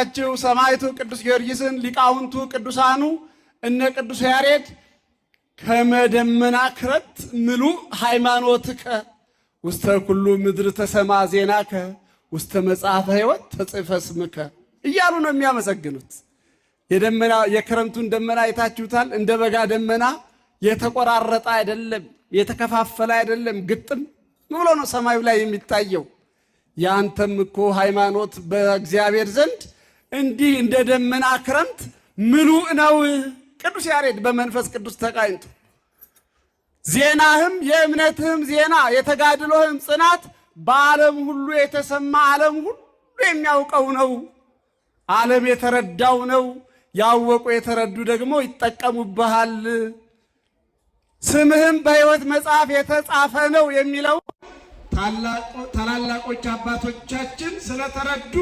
አባታችሁ ሰማዕቱ ቅዱስ ጊዮርጊስን ሊቃውንቱ ቅዱሳኑ እነ ቅዱስ ያሬድ ከመደመና ክረት ምሉእ ሃይማኖትከ ውስተ ኩሉ ምድር ተሰማ ዜናከ ውስተ መጽሐፈ ሕይወት ተጽፈ ስምከ እያሉ ነው የሚያመሰግኑት። የክረምቱን ደመና አይታችሁታል። እንደ በጋ ደመና የተቆራረጠ አይደለም፣ የተከፋፈለ አይደለም፣ ግጥም ብሎ ነው ሰማዩ ላይ የሚታየው። ያንተም እኮ ሃይማኖት በእግዚአብሔር ዘንድ እንዲህ እንደ ደመና ክረምት ምሉእ ነው። ቅዱስ ያሬድ በመንፈስ ቅዱስ ተቃኝቶ ዜናህም የእምነትህም ዜና የተጋድሎህም ጽናት በዓለም ሁሉ የተሰማ ዓለም ሁሉ የሚያውቀው ነው። ዓለም የተረዳው ነው። ያወቁ የተረዱ ደግሞ ይጠቀሙብሃል። ስምህም በሕይወት መጽሐፍ የተጻፈ ነው የሚለው ታላላቆች አባቶቻችን ስለተረዱ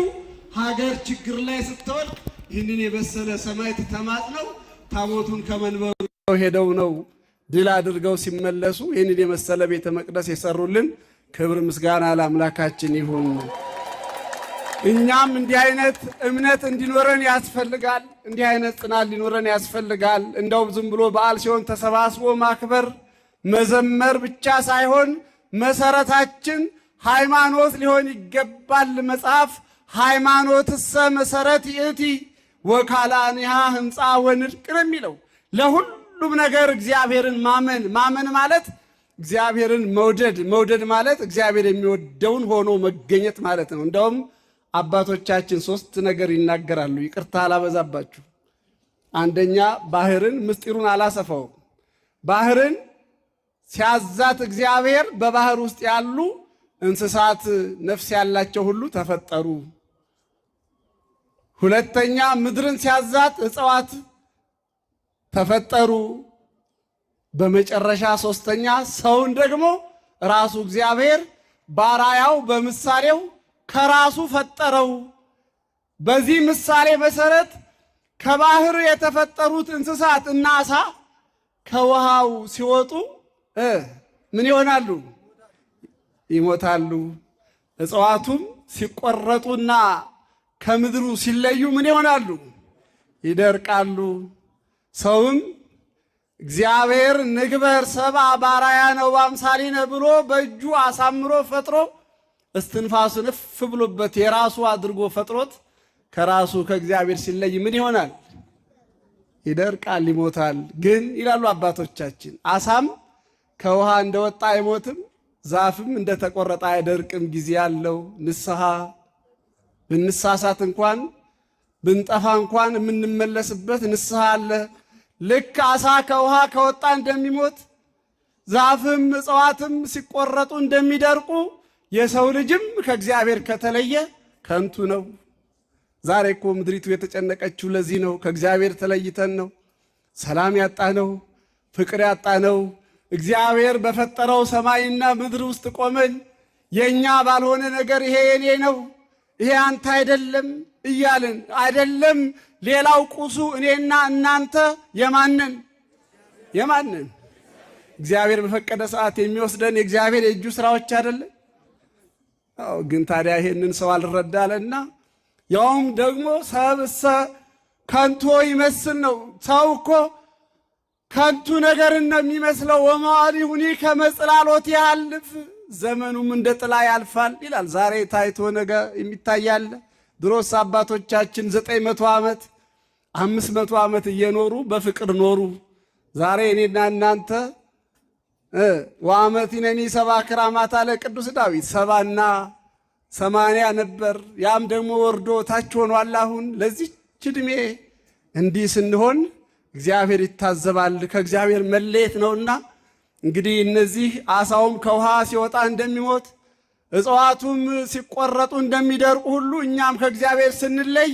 ሀገር ችግር ላይ ስትወድቅ ይህንን የበሰለ ሰማዕት ተማጽነው ታቦቱን ከመንበሩ ሄደው ነው ድል አድርገው ሲመለሱ ይህንን የመሰለ ቤተ መቅደስ የሰሩልን። ክብር ምስጋና ለአምላካችን ይሁን። እኛም እንዲህ አይነት እምነት እንዲኖረን ያስፈልጋል። እንዲህ አይነት ጽናት ሊኖረን ያስፈልጋል። እንደው ዝም ብሎ በዓል ሲሆን ተሰባስቦ ማክበር መዘመር ብቻ ሳይሆን መሰረታችን ሃይማኖት ሊሆን ይገባል። መጽሐፍ ሃይማኖትሰ መሰረት ይእቲ ወካልአኒሃ ህንፃ ወንድቅ ነው የሚለው። ለሁሉም ነገር እግዚአብሔርን ማመን ማለት እግዚአብሔርን መውደድ ማለት እግዚአብሔር የሚወደውን ሆኖ መገኘት ማለት ነው። እንደውም አባቶቻችን 3 ነገር ይናገራሉ። ይቅርታ አላበዛባችሁ። አንደኛ ባህርን ምስጢሩን አላሰፋው። ባህርን ሲያዛት እግዚአብሔር በባህር ውስጥ ያሉ እንስሳት ነፍስ ያላቸው ሁሉ ተፈጠሩ። ሁለተኛ ምድርን ሲያዛት እጽዋት ተፈጠሩ። በመጨረሻ ሶስተኛ ሰውን ደግሞ ራሱ እግዚአብሔር ባራያው በምሳሌው ከራሱ ፈጠረው። በዚህ ምሳሌ መሰረት ከባህር የተፈጠሩት እንስሳት እና ዓሣ ከውሃው ሲወጡ ምን ይሆናሉ? ይሞታሉ። እጽዋቱም ሲቆረጡና ከምድሩ ሲለዩ ምን ይሆናሉ? ይደርቃሉ። ሰውም እግዚአብሔር ንግበር ሰብአ በአርአያነ ወበአምሳሊነ ብሎ በእጁ አሳምሮ ፈጥሮ እስትንፋሱን እፍ ብሎበት የራሱ አድርጎ ፈጥሮት ከራሱ ከእግዚአብሔር ሲለይ ምን ይሆናል? ይደርቃል፣ ይሞታል። ግን ይላሉ አባቶቻችን ዓሣም ከውሃ እንደወጣ አይሞትም፣ ዛፍም እንደተቆረጠ አይደርቅም። ጊዜ ያለው ንስሐ ብንሳሳት እንኳን ብንጠፋ እንኳን የምንመለስበት ንስሐ አለ። ልክ ዓሣ ከውሃ ከወጣ እንደሚሞት ዛፍም እጽዋትም ሲቆረጡ እንደሚደርቁ የሰው ልጅም ከእግዚአብሔር ከተለየ ከንቱ ነው። ዛሬ እኮ ምድሪቱ የተጨነቀችው ለዚህ ነው። ከእግዚአብሔር ተለይተን ነው ሰላም ያጣነው፣ ፍቅር ያጣነው። እግዚአብሔር በፈጠረው ሰማይና ምድር ውስጥ ቆመን የኛ ባልሆነ ነገር ይሄ የኔ ነው፣ ይሄ አንተ አይደለም እያልን አይደለም። ሌላው ቁሱ እኔና እናንተ የማንን እግዚአብሔር በፈቀደ ሰዓት የሚወስደን የእግዚአብሔር የእጁ ስራዎች አይደለም። ግን ታዲያ ይሄንን ሰው አልረዳለና ያውም ደግሞ ሰብእሰ ከንቱ ይመስል ነው። ሰው እኮ ከንቱ ነገርን ነው የሚመስለው። ወመዋዕሊሁኒ ከመ ጽላሎት ያልፍ፣ ዘመኑም እንደ ጥላ ያልፋል ይላል። ዛሬ ታይቶ ነገ የሚታያል። ድሮስ አባቶቻችን 900 ዓመት 500 ዓመት እየኖሩ በፍቅር ኖሩ። ዛሬ እኔና እናንተ ወአመቲነኒ 70 ክራማት አለ ቅዱስ ዳዊት 70 እና 80 ነበር። ያም ደግሞ ወርዶ ታች ሆኗል። አሁን ለዚህች ዕድሜ እንዲህ ስንሆን እግዚአብሔር ይታዘባል። ከእግዚአብሔር መለየት ነውና እንግዲህ እነዚህ ዓሣውም ከውሃ ሲወጣ እንደሚሞት እጽዋቱም ሲቆረጡ እንደሚደርቁ ሁሉ እኛም ከእግዚአብሔር ስንለይ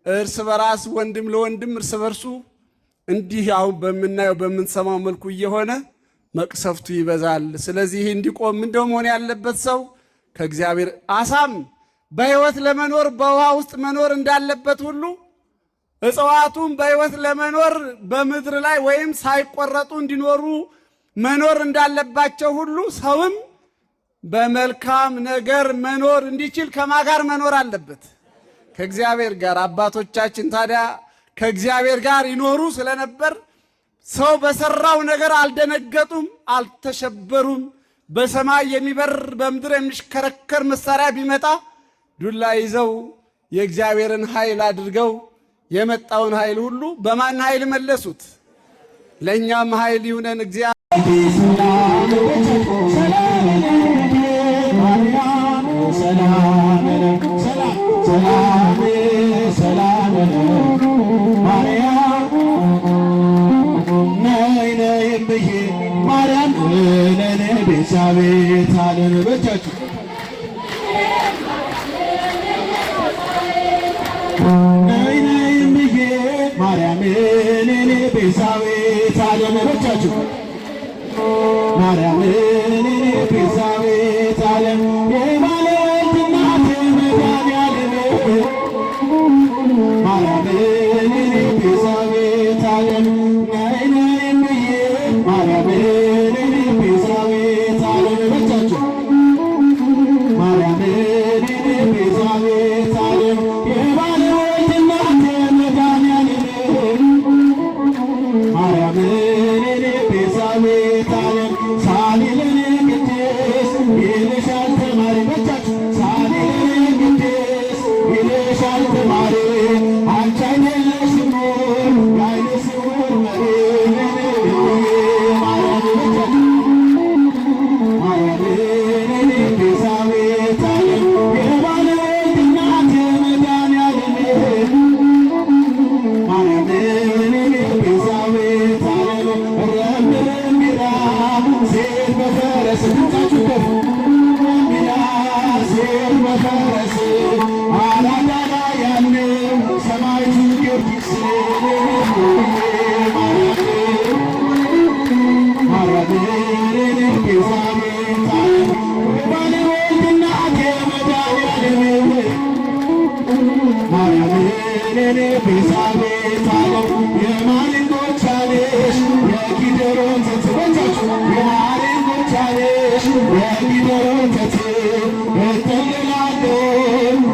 እርስ በራስ ወንድም ለወንድም እርስ በርሱ እንዲህ አሁን በምናየው በምንሰማው መልኩ እየሆነ መቅሰፍቱ ይበዛል። ስለዚህ እንዲቆም እንደው መሆን ያለበት ሰው ከእግዚአብሔር ዓሣም በሕይወት ለመኖር በውሃ ውስጥ መኖር እንዳለበት ሁሉ እጽዋቱም በሕይወት ለመኖር በምድር ላይ ወይም ሳይቆረጡ እንዲኖሩ መኖር እንዳለባቸው ሁሉ ሰውም በመልካም ነገር መኖር እንዲችል ከማን ጋር መኖር አለበት? ከእግዚአብሔር ጋር። አባቶቻችን ታዲያ ከእግዚአብሔር ጋር ይኖሩ ስለነበር ሰው በሰራው ነገር አልደነገጡም፣ አልተሸበሩም። በሰማይ የሚበር በምድር የሚሽከረከር መሳሪያ ቢመጣ ዱላ ይዘው የእግዚአብሔርን ኃይል አድርገው የመጣውን ኃይል ሁሉ በማን ኃይል መለሱት? ለእኛም ኃይል ይሁነን እግዚአብሔር። ማርያም ለኔ ቤዛቤት አለን በቻችሁ ነይ ነይ እምዬ ማርያም ለኔ ቤዛቤት አለን በቻችሁ ማርያም ለኔ ቤዛቤት አለን የማለት እናት መድኃኒዓለም ማርያም ለኔ ቤዛቤት አለን ነይ ነይ እምዬ ማርያም ለኔ ቤዛቤት አለን በቻችሁ ማርያም ለኔ ቤዛቤት አለን የባለቤት እናት መድኃኒዓለም ማርያም ለኔ ቤዛቤት አለን ሳሊ ለኔ ቅድስት ይልሻል ተማሪ በቻችሁ ሳሊ ለኔ ቅድስት ይልሻል ተማሪ አንቺ አይደለሽም የዓይነ ስውር መሪ Thank you.